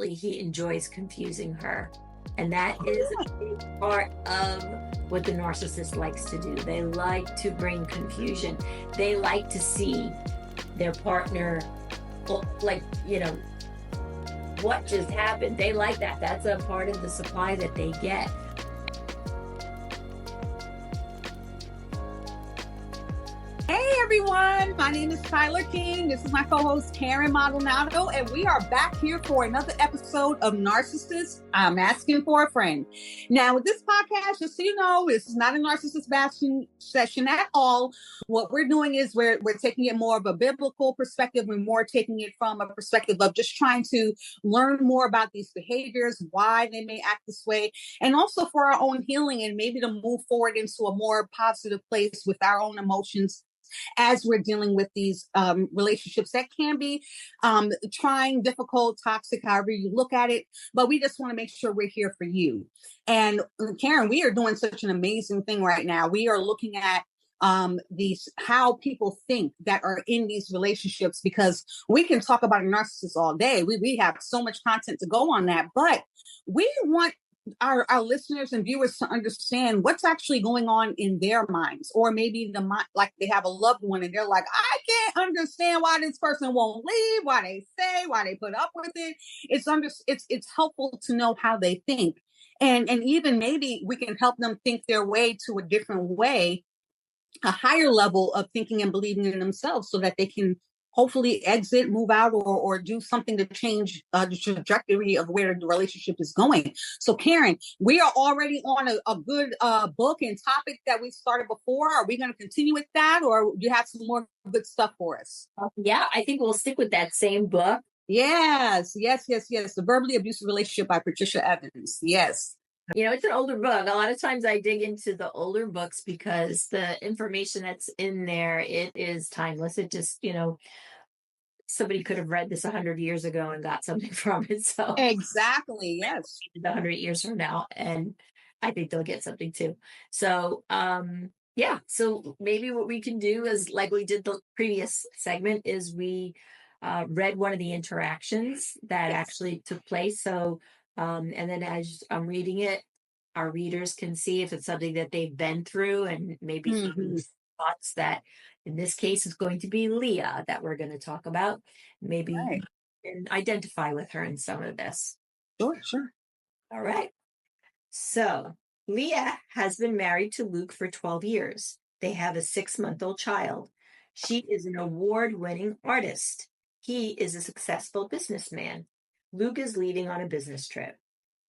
he enjoys confusing her. And that is a big part of what the narcissist likes to do. They like to bring confusion. They like to see their partner, like, what just happened. They like that. That's a part of the supply that they get. Hey everyone, my name is Tyler King. This is my co-host Karen Maldonado, and we are back here for another episode of Narcissist. I'm asking for a friend. Now, with this podcast, just so you know, this is not a narcissist bashing session at all. What we're doing is we're taking it more of a biblical perspective. We're more taking it from a perspective of just trying to learn more about these behaviors, why they may act this way, and also for our own healing and maybe to move forward into a more positive place with our own emotions as we're dealing with these relationships that can be trying, difficult, toxic, however you look at it. But we just want to make sure we're here for you. And Karen, we are doing such an amazing thing right now. We are looking at these how people think that are in these relationships, because we can talk about a narcissist all day. We have so much content to go on that, but we want our listeners and viewers to understand what's actually going on in their minds, or maybe the mind, like they have a loved one and they're like, I can't understand why this person won't leave, why they put up with it. It's helpful to know how they think, and even maybe we can help them think their way to a different way, a higher level of thinking and believing in themselves, so that they can hopefully exit, move out, or do something to change the trajectory of where the relationship is going. So Karen, we are already on a good book and topic that we started before. Are we going to continue with that, or do you have some more good stuff for us? Yeah, I think we'll stick with that same book. Yes. The Verbally Abusive Relationship by Patricia Evans. Yes. It's an older book. A lot of times I dig into the older books because the information that's in there, it is timeless. It just, somebody could have read this 100 years ago and got something from it. So Exactly. Yes. 100 years from now, and I think they'll get something too. So, yeah. So maybe what we can do is, like we did the previous segment, is we read one of the interactions that actually took place. So, and then as I'm reading it, our readers can see if it's something that they've been through, and maybe thoughts that in this case is going to be Leah that we're going to talk about. Maybe you can identify with her in some of this. Sure. All right. So Leah has been married to Luke for 12 years. They have a 6-month-old child. She is an award-winning artist. He is a successful businessman. Luke is leaving on a business trip.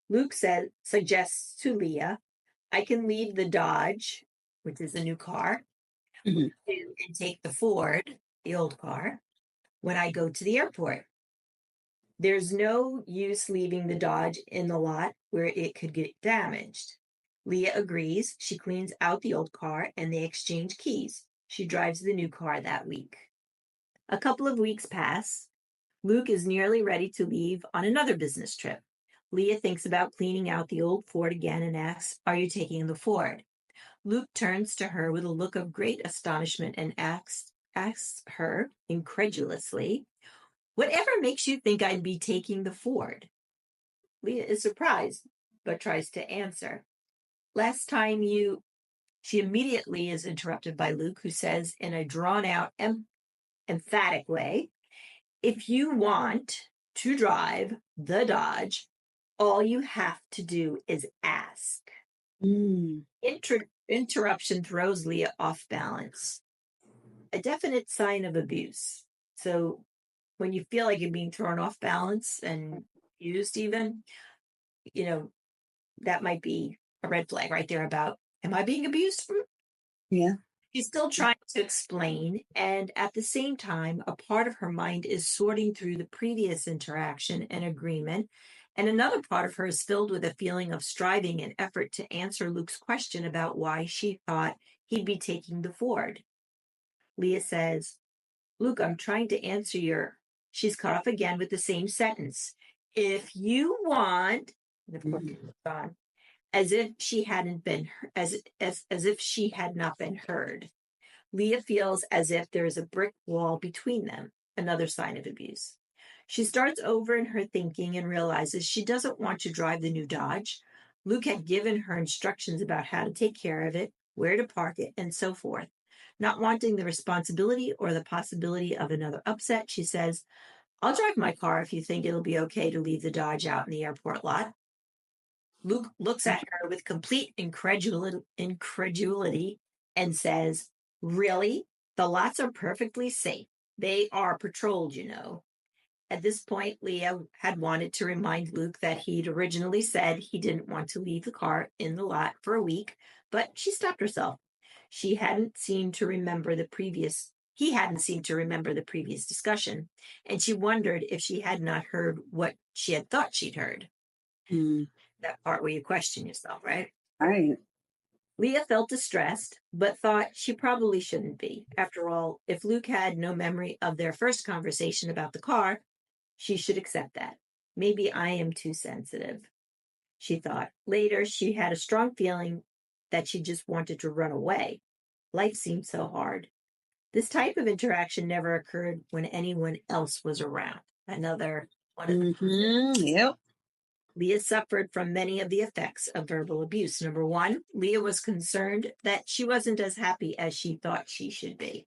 Luke suggests to Leah, I can leave the Dodge, which is a new car, and take the Ford, the old car, when I go to the airport. There's no use leaving the Dodge in the lot where it could get damaged. Leah agrees. She cleans out the old car and they exchange keys. She drives the new car that week. A couple of weeks pass. Luke is nearly ready to leave on another business trip. Leah thinks about cleaning out the old Ford again and asks, are you taking the Ford? Luke turns to her with a look of great astonishment and asks her incredulously, whatever makes you think I'd be taking the Ford? Leah is surprised, but tries to answer. Last time she immediately is interrupted by Luke, who says in a drawn-out, emphatic way, if you want to drive the Dodge, all you have to do is ask. Interruption throws Leah off balance. A definite sign of abuse. So when you feel like you're being thrown off balance and used even, that might be a red flag right there about, am I being abused? Yeah. She's still trying to explain, and at the same time, a part of her mind is sorting through the previous interaction and agreement, and another part of her is filled with a feeling of striving and effort to answer Luke's question about why she thought he'd be taking the Ford. Leah says, Luke, I'm trying to answer She's cut off again with the same sentence. If you want, and of course, on, as if she hadn't been, as if she had not been heard. Leah feels as if there is a brick wall between them, another sign of abuse. She starts over in her thinking and realizes she doesn't want to drive the new Dodge. Luke had given her instructions about how to take care of it, where to park it, and so forth. Not wanting the responsibility or the possibility of another upset, she says, I'll drive my car if you think it'll be okay to leave the Dodge out in the airport lot. Luke looks at her with complete incredulity and says, Really? The lots are perfectly safe. They are patrolled, you know. At this point, Leah had wanted to remind Luke that he'd originally said he didn't want to leave the car in the lot for a week, but she stopped herself. She hadn't seemed to remember the previous He hadn't seemed to remember the previous discussion, and she wondered if she had not heard what she had thought she'd heard. Mm, That part where you question yourself, right? right. Leah felt distressed, but thought she probably shouldn't be. After all, if Luke had no memory of their first conversation about the car, she should accept that. Maybe I am too sensitive, she thought. Later, she had a strong feeling that she just wanted to run away. Life seemed so hard. This type of interaction never occurred when anyone else was around. Another one of Yep. Leah suffered from many of the effects of verbal abuse. Number one, Leah was concerned that she wasn't as happy as she thought she should be.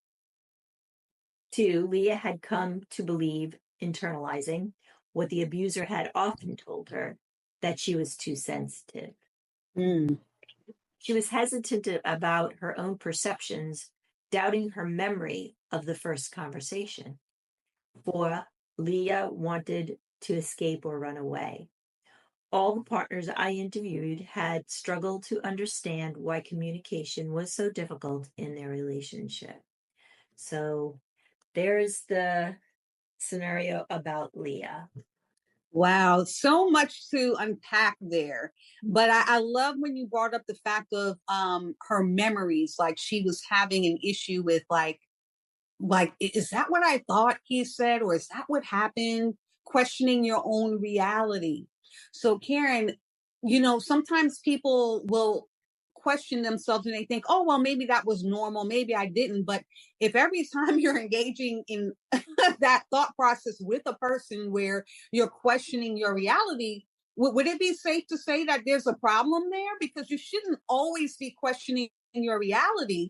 Two, Leah had come to believe, internalizing, what the abuser had often told her, that she was too sensitive. Mm. She was hesitant about her own perceptions, doubting her memory of the first conversation. Four, Leah wanted to escape or run away. All the partners I interviewed had struggled to understand why communication was so difficult in their relationship. So there's the scenario about Leah. Wow, so much to unpack there. But I love when you brought up the fact of her memories, like she was having an issue with is that what I thought he said, or is that what happened? Questioning your own reality. So, Karen, sometimes people will question themselves and they think, oh, well, maybe that was normal. Maybe I didn't. But if every time you're engaging in that thought process with a person where you're questioning your reality, would it be safe to say that there's a problem there? Because you shouldn't always be questioning your reality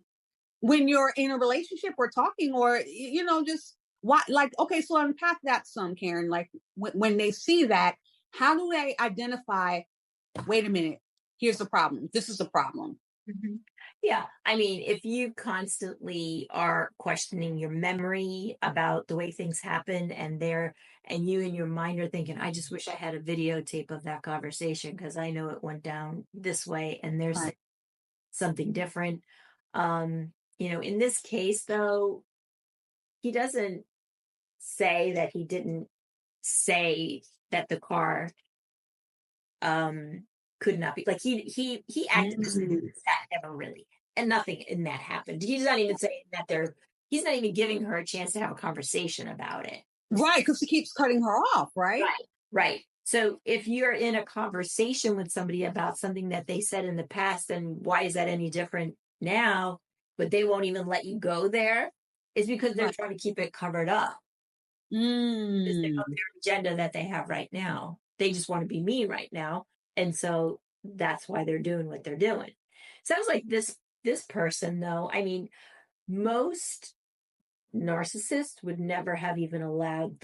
when you're in a relationship or talking, or just what, like, okay, so unpack that some, Karen. Like, when they see that, how do they identify, wait a minute, here's the problem, this is a problem? Mhm. Yeah, I mean, if you constantly are questioning your memory about the way things happen, and you in your mind are thinking, I just wish I had a videotape of that conversation because I know it went down this way and there's Right. something different. In this case though, he doesn't say that he didn't say that the car um could not be, like, he acted as if Mm. that never really, and nothing in that happened. He's not even saying that he's not even giving her a chance to have a conversation about it. Right, because he keeps cutting her off, right? Right. So if you're in a conversation with somebody about something that they said in the past, then why is that any different now? But they won't even let you go there, is because they're Right. trying to keep it covered up. It's Mm. their agenda that they have right now. They just want to be mean right now. And so that's why they're doing what they're doing. Sounds like this person though, I mean, most narcissists would never have even allowed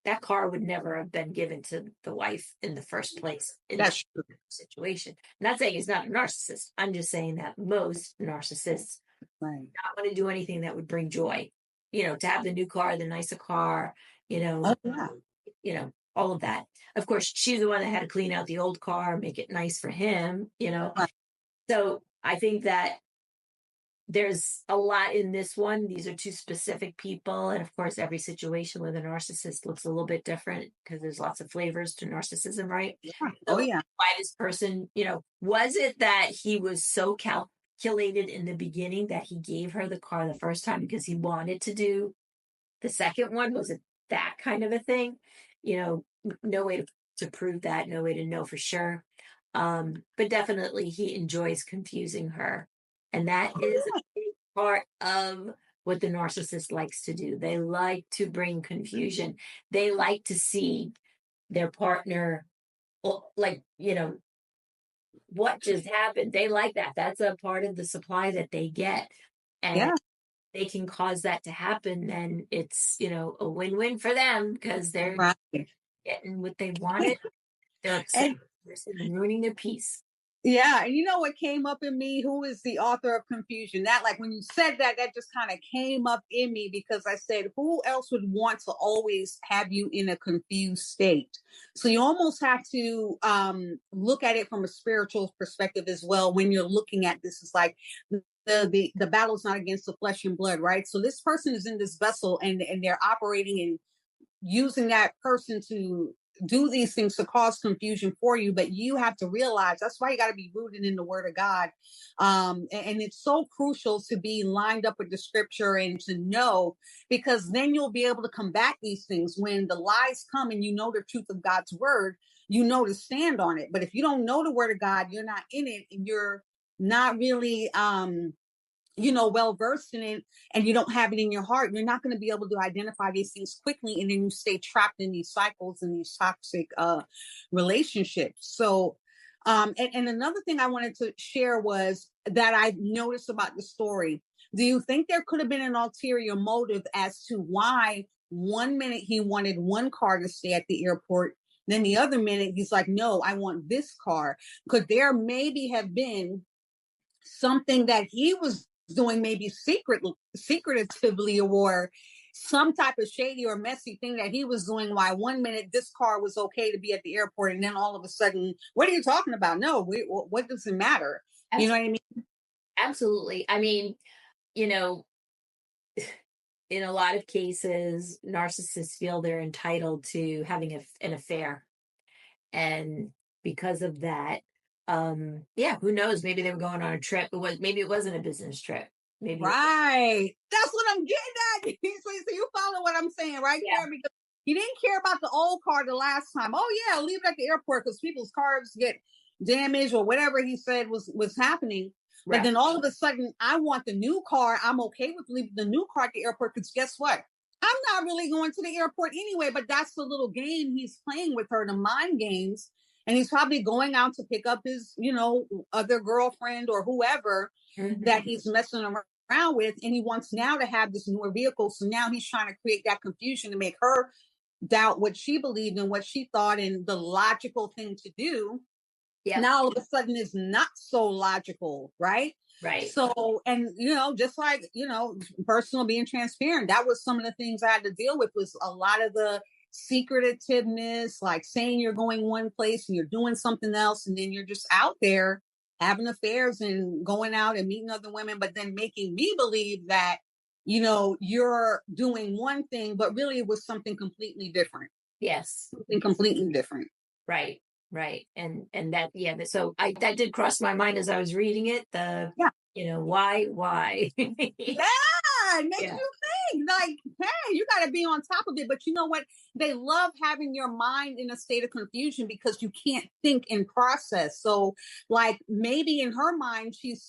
that car would never have been given to the wife in the first place in that That's true. situation. I'm not saying he's not a narcissist. I'm just saying that most narcissists Right. not want to do anything that would bring joy. To have the new car, the nicer car, you Oh know, yeah. all of that. Of course, she's the one that had to clean out the old car, make it nice for him. Right. So I think that there's a lot in this one. These are two specific people. And of course, every situation with a narcissist looks a little bit different because there's lots of flavors to narcissism, right? Yeah. Oh So yeah. why this person, was it that he was so calculated in the beginning that he gave her the car the first time because he wanted to do the second one? Was it that kind of a thing? No way to prove that, no way to know for sure. But definitely he enjoys confusing her. And that is a big part of what the narcissist likes to do. They like to bring confusion. They like to see their partner, like, what just happened? They like that. That's a part of the supply that they get. And Yeah. they can cause that to happen, then it's, a win-win for them because they're Right. getting what they wanted. They're upset And and ruining their peace. yeah, and you know what came up in me? Who is the author of confusion? That, like, when you said that, that just kind of came up in me because I said, who else would want to always have you in a confused state? So you almost have to look at it from a spiritual perspective as well. When you're looking at this, it's like the battle's not against the flesh and blood, right? So this person is in this vessel, and they're operating and using that person to do these things to cause confusion for you, but you have to realize that's why you got to be rooted in the word of God. And it's so crucial to be lined up with the scripture and to know, because then you'll be able to combat these things when the lies come and you know the truth of God's word, you know to stand on it. But if you don't know the word of God, you're not in it, and you're not really well versed in it, and you don't have it in your heart, you're not going to be able to identify these things quickly, and then you stay trapped in these cycles and these toxic relationships. So and another thing I wanted to share was that I noticed about the story. Do you think there could have been an ulterior motive as to why one minute he wanted one car to stay at the airport, then the other minute he's like, no, I want this car? Could there maybe have been something that he was doing, maybe secretively, or some type of shady or messy thing that he was doing, why one minute this car was okay to be at the airport, and then all of a sudden, what are you talking about? No, what does it matter? You know what I mean? Absolutely. I mean, you know, in a lot of cases, narcissists feel they're entitled to having an affair. And because of that, yeah, who knows? Maybe they were going on a trip. Maybe it wasn't a business trip. Maybe Right. That's what I'm getting at. So you follow what I'm saying right yeah, there, because he didn't care about the old car the last time. Oh yeah, leave it at the airport because people's cars get damaged or whatever he said was happening. But right. then all of a sudden, I want the new car. I'm okay with leaving the new car at the airport because guess what? I'm not really going to the airport anyway. But that's the little game he's playing with her, the mind games. And he's probably going out to pick up his, other girlfriend or whoever that Mhm. he's messing around with, and he wants now to have this newer vehicle. So now he's trying to create that confusion to make her doubt what she believed and what she thought and the logical thing to do. Yep. Now all of a sudden is not so logical, right? Right. So, and just like personal, being transparent, that was some of the things I had to deal with, was a lot of the secretiveness, like saying you're going one place and you're doing something else, and then you're just out there having affairs and going out and meeting other women, but then making me believe that you're doing one thing, but really it was something completely different. Yes. Something completely different. Right. Right. And that, yeah. So that did cross my mind as I was reading it. Yeah. Why? Yeah, it makes Yeah. you think, like, hey, you got to be on top of it. But you know what? They love having your mind in a state of confusion because you can't think and process. So, like, maybe in her mind, she's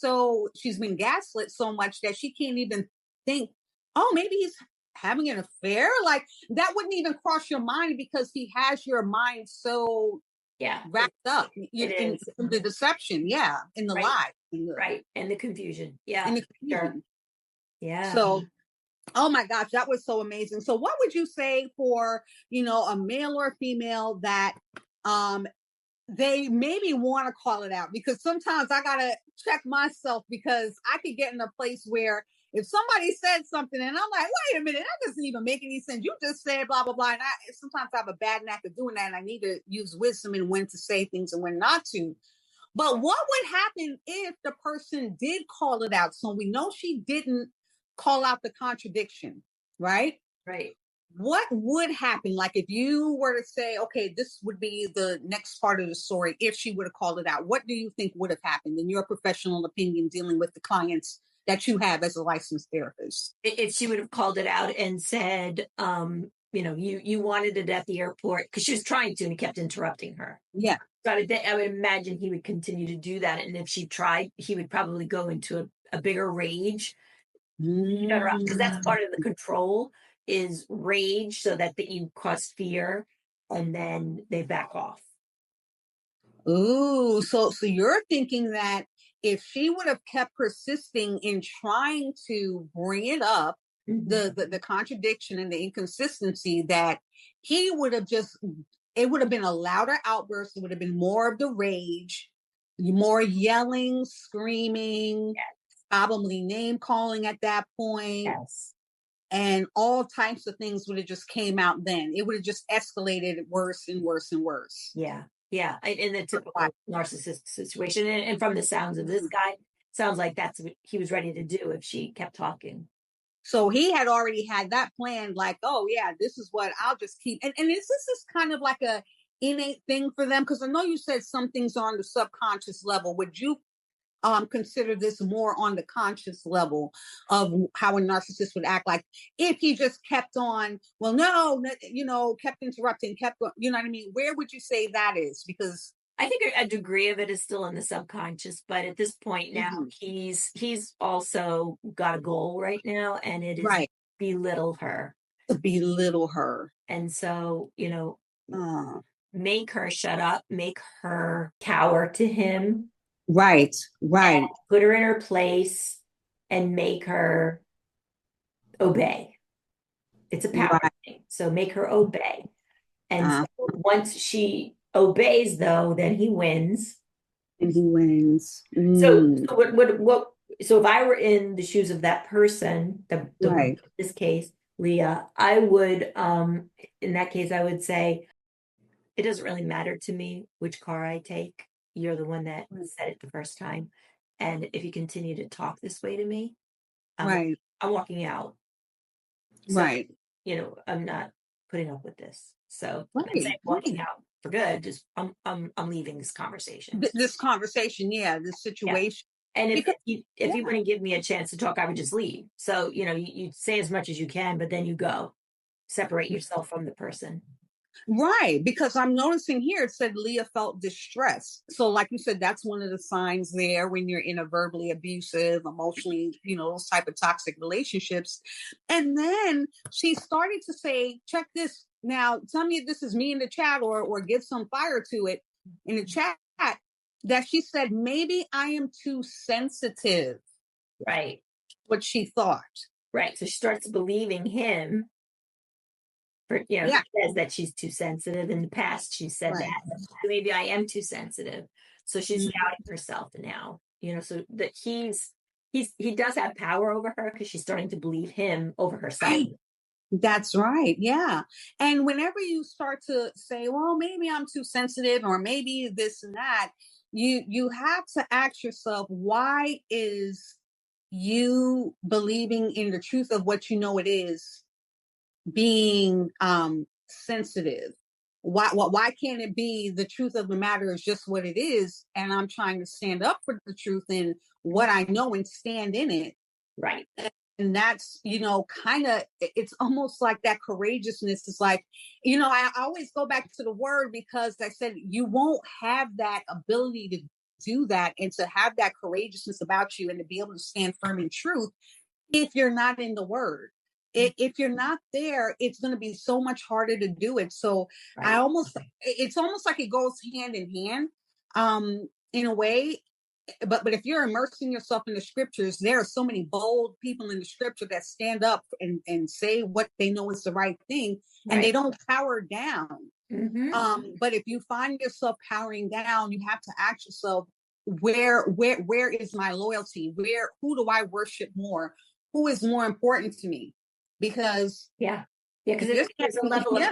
been gaslit so much that she can't even think, oh, maybe he's having an affair. Like, that wouldn't even cross your mind because he has your mind so Yeah. wrapped up It in is. the deception. Yeah. In the Right. lie. Right. And the confusion. In Yeah. the Sure. confusion. Yeah. So, oh my gosh, that was so amazing. So what would you say for, a male or female that um they maybe want to call it out? Because sometimes I gotta check myself, because I could get in a place where if somebody said something and I'm like, wait a minute, that doesn't even make any sense. You just said blah blah blah. And sometimes I have a bad knack of doing that, and I need to use wisdom in when to say things and when not to. But what would happen if the person did call it out? So we know she didn't call out the contradiction, right? Right. What would happen? Like, if you were to say, okay, this would be the next part of the story, if she would have called it out, what do you think would have happened in your professional opinion dealing with the clients that you have as a licensed therapist? If she would have called it out and said, you wanted it at the airport, because she was trying to and he kept interrupting her. Yeah. So I would imagine he would continue to do that. And if she tried, he would probably go into a bigger rage Shut her up, because that's part of the control is rage, so that you cause fear, and then they back off. Ooh, so you're thinking that if she would have kept persisting in trying to bring it up, the contradiction and the inconsistency, that he would have just, it would have been a louder outburst. It would have been more of the rage, more yelling, screaming, Yes. probably name calling at that point. Yes. And all types of things would have just came out then. It would have just escalated worse and worse and worse. Yeah. Yeah. In the typical narcissist situation. And from the sounds of this guy, sounds like that's what he was ready to do if she kept talking. So he had already had that planned, like, oh yeah, this is what I'll just keep. And is this kind of like a innate thing for them? Because I know you said some things are on the subconscious level. Would you consider this more on the conscious level of how a narcissist would act? Like if he just kept on, well, no, kept interrupting, kept, you know what I mean? Where would you say that is? Because I think a degree of it is still in the subconscious, but at this point now, he's also got a goal right now, and it is right, belittle her. to belittle her. And so, Uh, make her shut up, make her cower to him, right, right, and put her in her place, and make her obey. It's a power right. thing. So make her obey. And so once she obeys, though, then he wins. And he wins. So so if I were in the shoes of that person, Right. in this case, Leah, I would in that case I would say it doesn't really matter to me which car I take. You're the one that said it the first time. And if you continue to talk this way to me, Right. I'm walking out. So, Right. I'm not putting up with this. So I'm Right. saying walking out for good. Just I'm leaving this conversation. This conversation, yeah, this Yeah. situation. And Because if you wouldn't give me a chance to talk, I would just leave. So, you say as much as you can, but then you go. Separate yourself from the person. right, because I'm noticing here it said Leah felt distress. So, like you said, that's one of the signs there when you're in a verbally abusive, emotionally, those type of toxic relationships. And then she started to say, check this. Now, tell me if this is me in the chat or give some fire to it in the chat, that she said, maybe I am too sensitive. Right. What she thought. Right. So she starts believing him. She says that she's too sensitive. In the past, she said Right. that. So maybe I am too sensitive. So she's doubting herself now. So that he does have power over her because she's starting to believe him over herself. Right. That's right. Yeah. And whenever you start to say, well, maybe I'm too sensitive, or maybe this and that, you have to ask yourself, why is you believing in the truth of what you know it is being sensitive? Why can't it be the truth of the matter is just what it is, and I'm trying to stand up for the truth in what I know and stand in it? Right. And that's, kind of, it's almost like that courageousness is like, I always go back to the word, because I said you won't have that ability to do that and to have that courageousness about you and to be able to stand firm in truth if you're not in the word. If you're not there, it's going to be so much harder to do it. So Right. it's almost like it goes hand in hand, in a way. But if you're immersing yourself in the scriptures, there are so many bold people in the scripture that stand up and say what they know is the right thing, and they don't power down. But if you find yourself powering down, you have to ask yourself, where is my loyalty? Who do I worship more? Who is more important to me? Because because there's a level of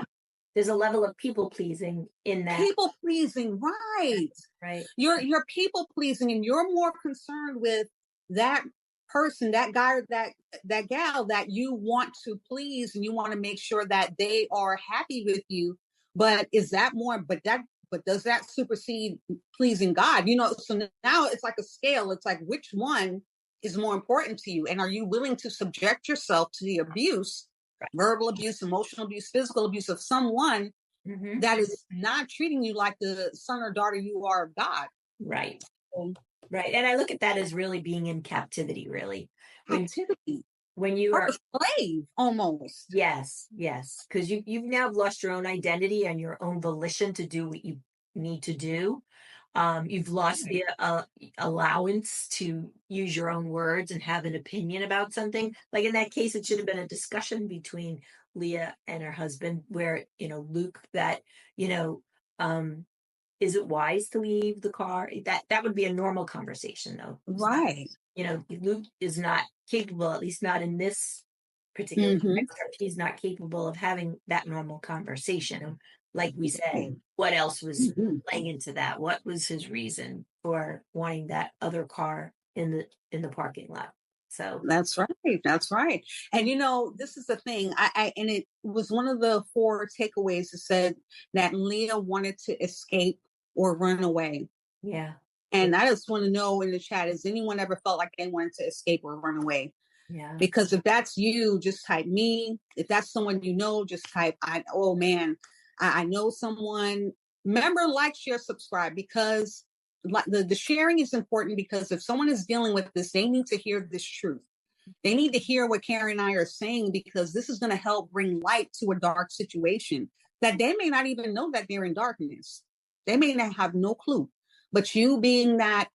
there's a level of people pleasing in that. People pleasing, right? Right. You're people pleasing, and you're more concerned with that person, that guy, or that gal that you want to please, and you want to make sure that they are happy with you. But is that more? But does that supersede pleasing God? So now it's like a scale. It's like, which one is more important to you, and are you willing to subject yourself to the abuse, verbal abuse, emotional abuse, physical abuse of someone that is not treating you like the son or daughter you are of God? Right. Right. And I look at that as really being in captivity, really. Captivity. when you Or are, a slave almost. yes, yes, because you've now lost your own identity and your own volition to do what you need to do. You've lost the allowance to use your own words and have an opinion about something. Like in that case, it should have been a discussion between Leah and her husband, where Luke, that you know, um, is it wise to leave the car? That would be a normal conversation, though. Right. Luke is not capable, at least not in this particular Hmm. excerpt. He's not capable of having that normal conversation. Like we said, Right. what else was Hmm. playing into that? What was his reason for wanting that other car in the parking lot? So That's right. That's right. And this is the thing. And it was one of the four takeaways that said that Leah wanted to escape or run away. yeah, yeah, And I just want to know in the chat, has anyone ever felt like they wanted to escape or run away? yeah. Because if that's you, just type me. If that's someone just type oh man, I know someone. Remember, like, share, subscribe, because the sharing is important, because if someone is dealing with this, they need to hear this truth. They need to hear what Karen and I are saying, because this is going to help bring light to a dark situation that they may not even know that they're in darkness. They may not have no clue. But you being that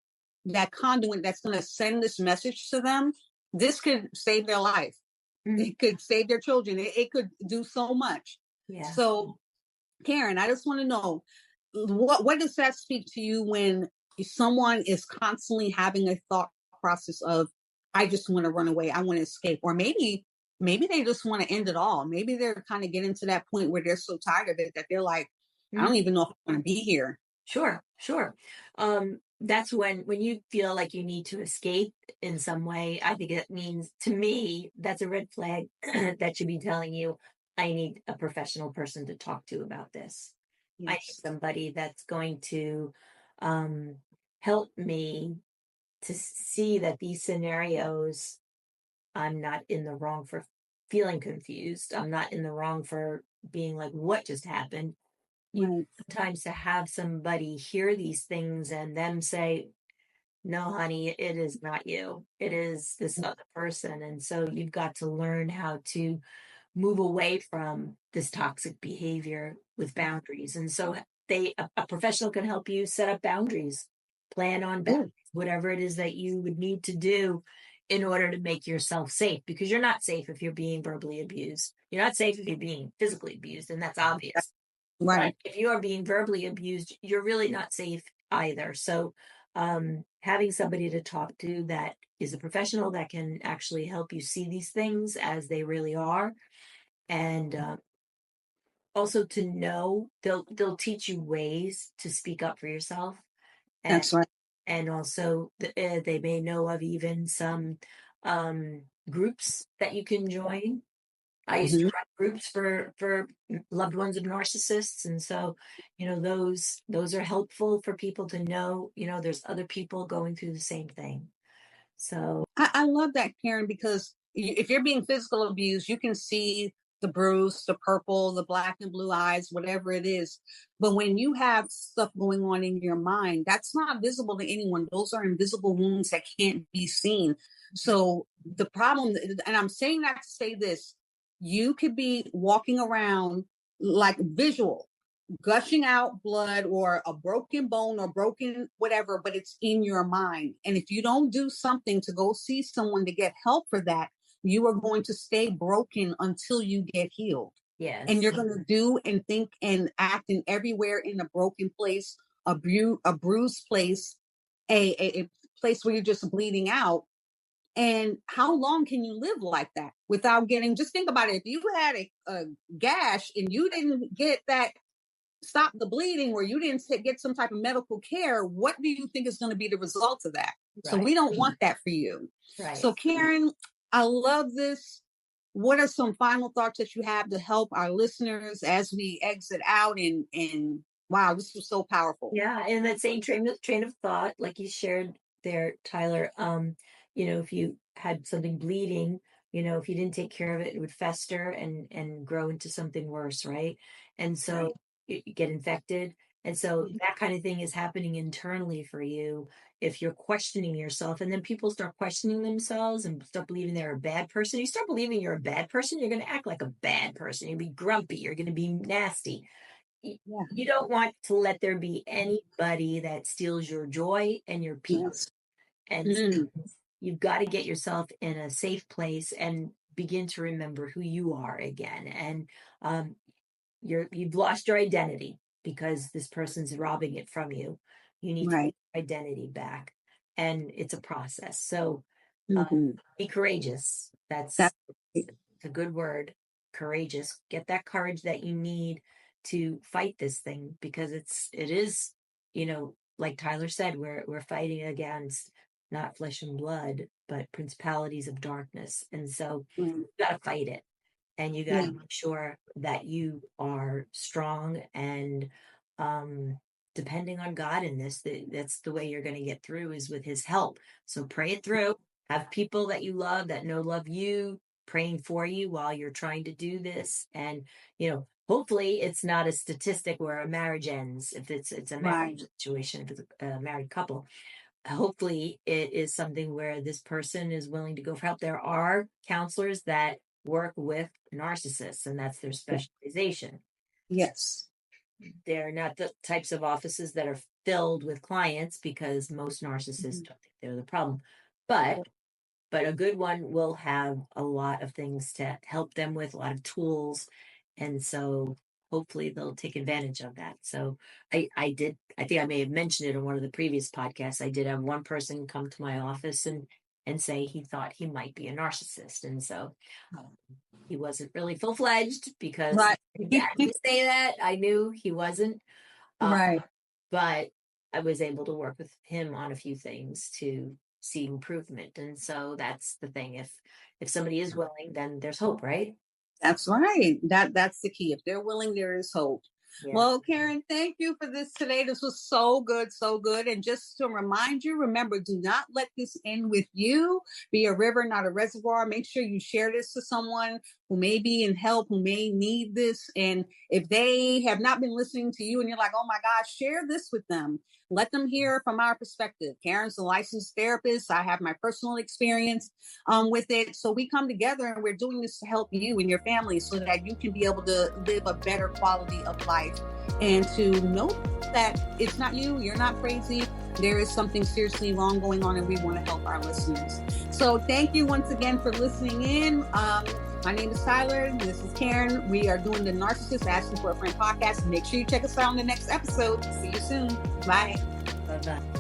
conduit that's going to send this message to them, this could save their life. Mhm. It could save their children. It could do so much. Yeah. So, Karen, I just want to know, what does that speak to you when someone is constantly having a thought process of, I just want to run away, I want to escape, or maybe they just want to end it all. Maybe they're kind of getting to that point where they're so tired of it that they're like, I Mhm. don't even know if I want to be here. Sure, sure. That's when you feel like you need to escape in some way. I think it means, to me, that's a red flag that should be telling you, I need a professional person to talk to about this. I need Yes. somebody that's going to um, help me to see that these scenarios, I'm not in the wrong for feeling confused. I'm not in the wrong for being like, what just happened? You Right. sometimes to have somebody hear these things and them say, no, honey, it is not you. It is this other person. And so you've got to learn how to move away from this toxic behavior with boundaries. And so a professional can help you set up boundaries, plan on boundaries, Good. whatever it is that you would need to do in order to make yourself safe, because you're not safe if you're being verbally abused. You're not safe if you're being physically abused, and that's obvious. But Right. if you are being verbally abused, you're really not safe either. So, having somebody to talk to that is a professional that can actually help you see these things as they really are, and also to know, they'll teach you ways to speak up for yourself, and That's right. also they may know of even some groups that you can join. I used to Hmm. run groups for loved ones of narcissists, and so those are helpful for people to know. There's other people going through the same thing. So I love that, Karen, because if you're being physical abused, you can see the bruise, the purple, the black and blue eyes, whatever it is. But when you have stuff going on in your mind, that's not visible to anyone. Those are invisible wounds that can't be seen. So the problem, and I'm saying that to say this, you could be walking around like visual, gushing out blood or a broken bone or broken whatever, but it's in your mind. And if you don't do something to go see someone to get help for that, you are going to stay broken until you get healed. And yes, you're going to do and think and act in everywhere in a broken place, a bruised place, a place where you're just bleeding out. And how long can you live like that without getting, just think about it. If you had a gash and you didn't get that, stop the bleeding, or you didn't get some type of medical care, what do you think is going to be the result of that? So right, we don't want that for you. right. So, Karen, I love this. What are some final thoughts that you have to help our listeners as we exit out? And wow, this was so powerful. Yeah, and that same train of thought, like you shared there, Tyler. If you had something bleeding, if you didn't take care of it, it would fester and grow into something worse, right? And so Right. you get infected, And so that kind of thing is happening internally for you if you're questioning yourself, and then people start questioning themselves and start believing they're a bad person. You start believing you're a bad person, you're going to act like a bad person. You'll be grumpy. You're going to be nasty. Yeah. You don't want to let there be anybody that steals your joy and your peace. Yes. And you've got to get yourself in a safe place and begin to remember who you are again. And you've lost your identity because this person's robbing it from you. You need to get Right. your identity back, and it's a process. So Mhm. be courageous. That's That's a good word. Courageous. Get that courage that you need to fight this thing, because it is, like Tyler said, we're fighting against not flesh and blood, but principalities of darkness. And so right. you got to fight it, and you got Yeah. to make sure that you are strong and depending on God in this. That's the way you're going to get through, is with his help. So pray it through. Have people that you love, that love you, praying for you while you're trying to do this. And hopefully it's not a statistic where a marriage ends. If it's a marriage Right. situation, if it's a married couple, hopefully it is something where this person is willing to go for help. There are counselors that work with narcissists, and that's their specialization. Yes. They're not the types of offices that are filled with clients, because most narcissists don't think they're the problem. But a good one will have a lot of things to help them with, a lot of tools. And so hopefully they'll take advantage of that. So I think I may have mentioned it in one of the previous podcasts. I did have one person come to my office and say he thought he might be a narcissist. And so he wasn't really full-fledged, because Right. exactly say that. I knew he wasn't. Right. But I was able to work with him on a few things to see improvement. And so that's the thing. If somebody is willing, then there's hope, right? That's right. That's the key. If they're willing, there is hope. Yeah. Well, Karen, thank you for this today. This was so good, so good. And just to remind you, remember, do not let this end with you. Be a river, not a reservoir. Make sure you share this to someone who may be in help, who may need this. And if they have not been listening to you and you're like, oh my gosh, share this with them. Let them hear from our perspective. Karen's a licensed therapist. I have my personal experience with it. So we come together and we're doing this to help you and your family so that you can be able to live a better quality of life and to know that it's not you, you're not crazy. There is something seriously wrong going on, and we want to help our listeners. So thank you once again for listening in. My name is Tyler. This is Karen. We are doing the Narcissist Asking for a Friend podcast. Make sure you check us out on the next episode. See you soon. Bye. Bye-bye.